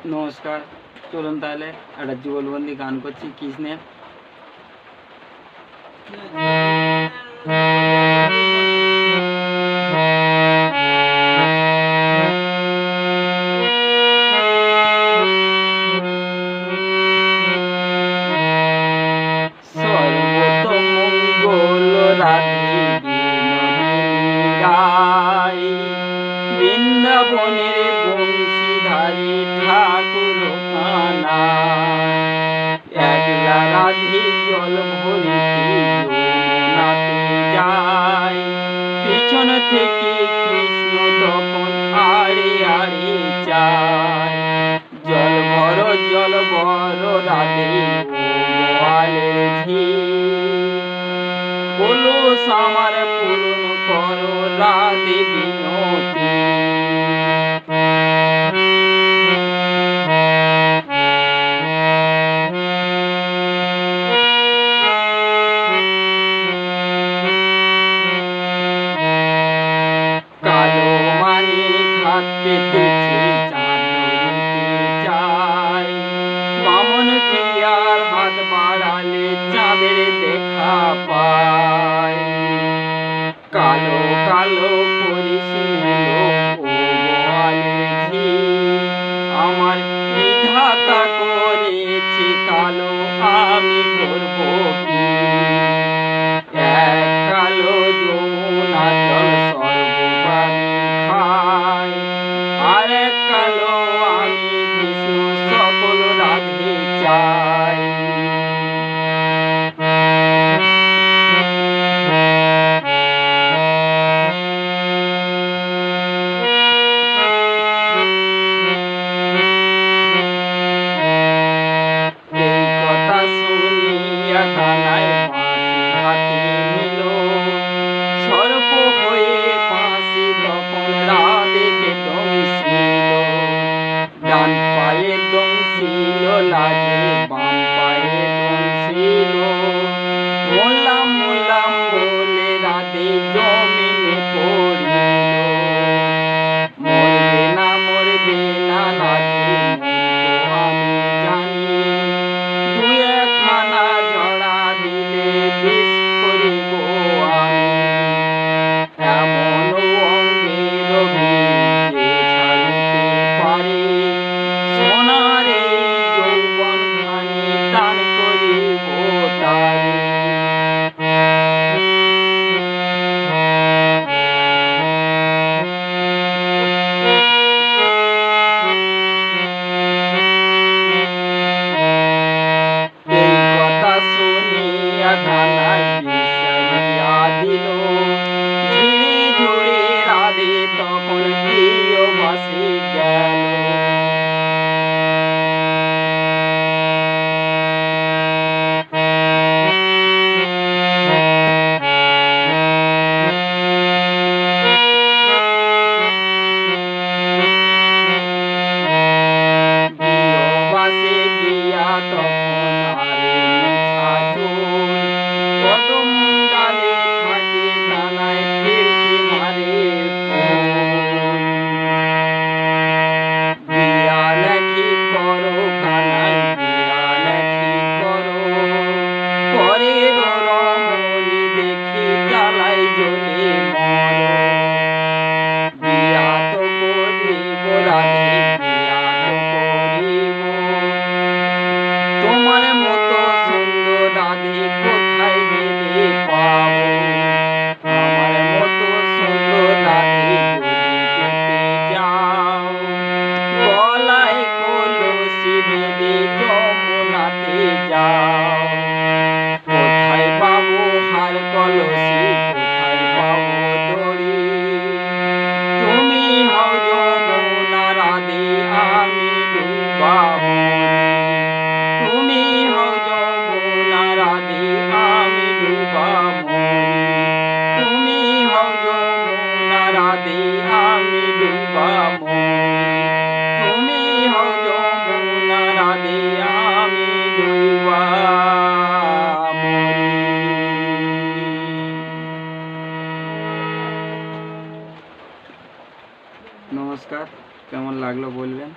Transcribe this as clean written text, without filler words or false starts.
নমস্কার, চলুন তাহলে একটা যুগলবন্দি গান করছি কৃষ্ণের। সর্বতমঙ্গল রাধে বিনোদিনী গায়, বৃন্দাবনের বংশীধারী ঠাকুর কানায়। একলা রাধে জল ভরিতে যমুনাতে যায়, পিছন থেকে কৃষ্ণ তখন আড়ে আড়ে চায়। জল ভর রাধে ও গোয়ালের ঝি, কলস আমার পূরণ করো রাধে বিনতি। কালো মানিক হাত পেতেছে চাঁদ ধরিতে চায়, বামন প্রিয়ার হাত বাড়ালে চাঁদের দেখা পায়। কালো কালো করিস নিলো ও গোয়ালের ঝি, আমার বিধাতা করেছে কালো, আমি করব কি। এক কালো যমুনা জল সর্ববারই খায়, আর এক কালো আমি কৃষ্ণ সকল রাধে চাই। এই কথা শুনিয়া কানায় বাঁশি হাতে নিল, সর্প হয়ে বাঁশি তখন রাধেকে দংশিল। ডান পায়ে দংশিল লাগে, বাম পায়ে দংশিল, মোলাম মোলাম বলে রাধে জমিনে পড়িল। মরবে না রাধে মন্ত্র আমি জানি, দুই একখানা জড়া দিলে বিষ করিব আমি। এমন অঙ্গের বীজ যে ছাড়িতে পারে, সোনার এই যৌবন খানি দান করিব তারে। এই কথা শুনিয়া কানাই বিষাইয়া দিল, ঝিরে ঝুড়ে রাধে তখন প্রিয় বাসে গেল। বাসে গিয়া তখন আরে মুছা চুল, কদম ডালে থাকে কানায় ফিরকি মারে ফুল। বিয়া লেখি করো কানাই বিয়া লেখি করো, পরের রমণী দেখি জ্বালাই জ্বলে মরো। বিয়া তো করিব রাধে বিয়া তো করিব, তোমার মতো সুন্দর রাধে কোথায় গেলে পাবো। আমার মতো সুন্দর রাধে যদি পেতে যাও, গলায় কলসি বেঁধে যমুনাতে যাও। কোথায় পাবো হার কলসি, কোথায় পাবো দড়ি, তুমি হও যমুনা রাধে আমি ডুবা মরি। তুমি হও যমুনা রাধে আমি ডুবা মরি, তুমি হও যমুনা রাধে আমি ডুবা মরি, তুমি হও যমুনা রাধে আমি ডুবা মরি। নমস্কার, কেমন লাগলো বলবেন।